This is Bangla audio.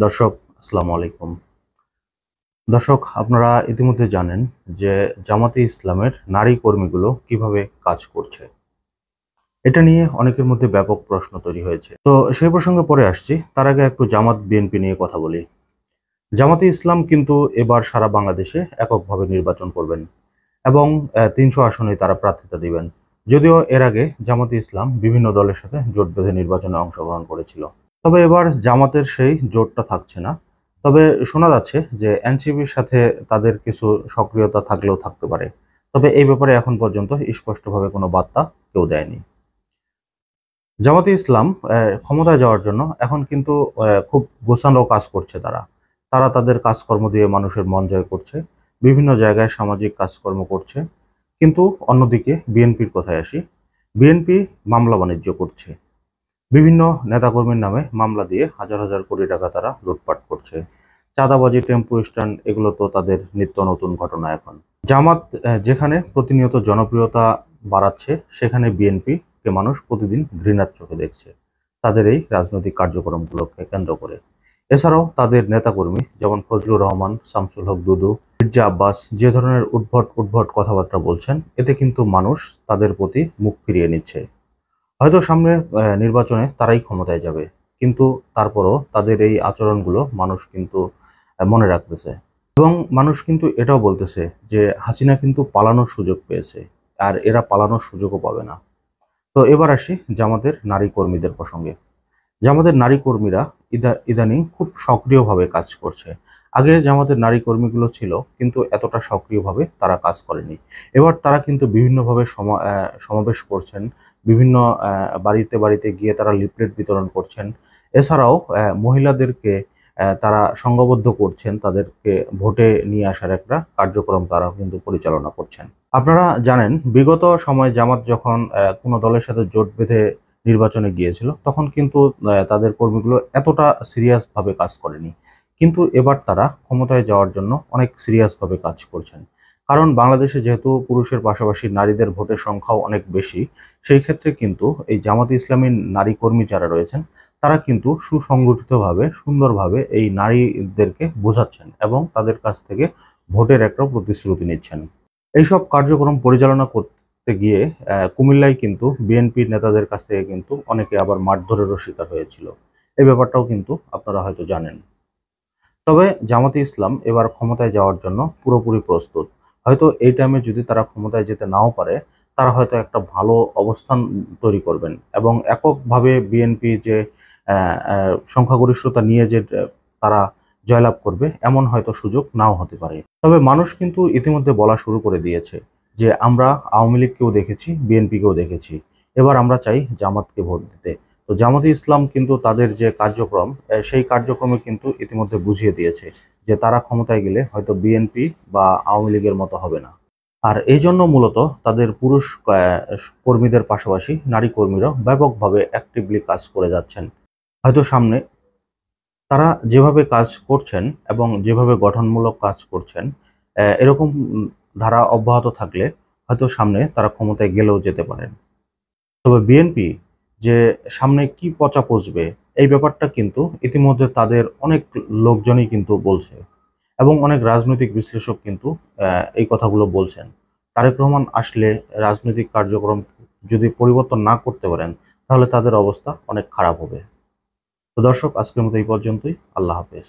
দর্শক, আসসালামু আলাইকুম। দর্শক, আপনারা ইতিমধ্যে জানেন যে জামাতে ইসলামের নারী কর্মীগুলো কিভাবে কাজ করছে। এটা নিয়ে অনেকের মধ্যে ব্যাপক প্রশ্ন তৈরি হয়েছে। তো সেই প্রসঙ্গে পরে আসছি। তার আগে একটু জামাত বিএনপি নিয়ে কথা বলি। জামাতে ইসলাম কিন্তু এবার সারা বাংলাদেশে এককভাবে নির্বাচন করবেন এবং ৩০০ আসনে তারা প্রার্থিতা দিবেন। যদিও এর আগে জামাতে ইসলাম বিভিন্ন দলের সাথে জোট বেঁধে নির্বাচনে অংশগ্রহণ করেছিল। তবে এবার জামাতের সেই জোটটা থাকছে না। তবে শোনা যাচ্ছে যে এনসিপির সাথে তাদের কিছু সক্রিয়তা থাকলেও থাকতে পারে। তবে এই ব্যাপারে এখন পর্যন্ত স্পষ্টভাবে কোনো বার্তা কেউ দেয়নি। জামাতে ইসলাম ক্ষমতায় যাওয়ার জন্য এখন কিন্তু খুব গোছানো কাজ করছে তারা। তারা তাদের কাজকর্ম দিয়ে মানুষের মন জয় করছে। বিভিন্ন জায়গায় সামাজিক কাজকর্ম করছে। কিন্তু অন্যদিকে বিএনপির কথায় আসি। বিএনপি মামলা বাণিজ্য করছে। বিভিন্ন নেতাকর্মীর নামে মামলা দিয়ে হাজার হাজার কোটি টাকা তারা লুটপাট করছে। চাঁদাবাজি, টেম্পো স্ট্যান্ড, এগুলো তো তাদের নিত্য নতুন ঘটনা এখন। জামাত যেখানে প্রতিনিয়ত জনপ্রিয়তা বাড়াচ্ছে, সেখানে বিএনপিকে মানুষ প্রতিদিন ঘৃণার চোখে দেখছে তাদের এই রাজনৈতিক কার্যক্রমগুলোকে কেন্দ্র করে। এছাড়াও তাদের নেতাকর্মী যেমন ফজলুর রহমান, শামসুল হক দুদু, মির্জা আব্বাস যে ধরনের উদ্ভট উদ্ভট কথাবার্তা বলছেন, এতে কিন্তু মানুষ তাদের প্রতি মুখ ফিরিয়ে নিচ্ছে। হয়তো সামনে নির্বাচনে তারাই ক্ষমতায় যাবে। কিন্তু তারপরও তাদের এই আচরণগুলো মানুষ কিন্তু মনে রাখতেছে। এবং মানুষ কিন্তু এটাও বলতেছে যে হাসিনা কিন্তু পালানোর সুযোগ পেয়েছে। আর এরা পালানোর সুযোগও পাবে না। তো এবার আসি জামাতের নারী কর্মীদের প্রসঙ্গে। জামাতের নারী কর্মীরা ইদানিং খুব সক্রিয়ভাবে কাজ করছে। আগে জামাতের নারী কর্মীগুলো ছিল কিন্তু এতটা সক্রিয়ভাবে তারা কাজ করেনি। এবার তারা কিন্তু বিভিন্নভাবে সমাবেশ করছেন। বিভিন্ন বাড়িতে বাড়িতে গিয়ে তারা লিফলেট বিতরণ করছেন। এছাড়াও মহিলাদেরকে তারা সংঘবদ্ধ করছেন, তাদেরকে ভোটে নিয়ে আসার একটা কার্যক্রম তারা কিন্তু পরিচালনা করছেন। আপনারা জানেন বিগত সময়ে জামাত যখন কোনো দলের সাথে জোট বেঁধে নির্বাচনে গিয়েছিল, তখন কিন্তু তাদের কর্মীগুলো এতটা সিরিয়াস ভাবে কাজ করেনি। কিন্তু এবার তারা ক্ষমতায় যাওয়ার জন্য অনেক সিরিয়াস ভাবে কাজ করছেন। কারণ বাংলাদেশে যেহেতু পুরুষের পাশাপাশি নারীদের ভোটের সংখ্যাও অনেক বেশি, সেই ক্ষেত্রে কিন্তু এই জামাতে ইসলামী নারী কর্মী যারা রয়েছেন, তারা কিন্তু সুসংগঠিতভাবে সুন্দরভাবে এই নারীদেরকে বোঝাচ্ছেন এবং তাদের কাছ থেকে ভোটের একটা প্রতিশ্রুতি নিচ্ছেন। এইসব কার্যক্রম পরিচালনা করতে গিয়ে কুমিল্লায় কিন্তু বিএনপির নেতাদের কাছ থেকে কিন্তু অনেকে আবার মারধরেরও শিকার হয়েছিল। এই ব্যাপারটাও কিন্তু আপনারা হয়তো জানেন। তবে জামাতে ইসলাম এবার ক্ষমতায় যাওয়ার জন্য পুরোপুরি প্রস্তুত। হয়তো এই টাইমে যদি তারা ক্ষমতায় যেতে নাও পারে, তারা হয়তো একটা ভালো অবস্থান তৈরি করবেন এবং এককভাবে বিএনপি যে সংখ্যাগরিষ্ঠতা নিয়ে যে তারা জয়লাভ করবে, এমন হয়তো সুযোগ নাও হতে পারে। তবে মানুষ কিন্তু ইতিমধ্যে বলা শুরু করে দিয়েছে যে আমরা আওয়ামী লীগকেও দেখেছি, বিএনপিকেও দেখেছি। এবার আমরা চাই জামাতকে ভোট দিতে। তো জামাতে ইসলাম কিন্তু তাদের যে কার্যক্রম, সেই কার্যক্রমে কিন্তু ইতিমধ্যে বুঝিয়ে দিয়েছে যে তারা ক্ষমতায় গেলে হয়তো বিএনপি বা আওয়ামী লীগের মতো হবে না। আর এই জন্য মূলত তাদের পুরুষ কর্মীদের পাশাপাশি নারী কর্মীরাও ব্যাপকভাবে অ্যাক্টিভলি কাজ করে যাচ্ছেন। হয়তো সামনে তারা যেভাবে কাজ করছেন এবং যেভাবে গঠনমূলক কাজ করছেন, এরকম ধারা অব্যাহত থাকলে হয়তো সামনে তারা ক্ষমতায় গেলেও যেতে পারেন। তবে বিএনপি যে সামনে কি পচা পচবে, এই ব্যাপারটা কিন্তু ইতিমধ্যে তাদের অনেক লোকজনই কিন্তু বলছে এবং অনেক রাজনৈতিক বিশ্লেষক কিন্তু এই কথাগুলো বলছেন। তারেক রহমান আসলে রাজনৈতিক কার্যক্রম যদি পরিবর্তন না করতে পারেন, তাহলে তাদের অবস্থা অনেক খারাপ হবে। তো দর্শক, আজকের মতো এই পর্যন্তই। আল্লাহ হাফেজ।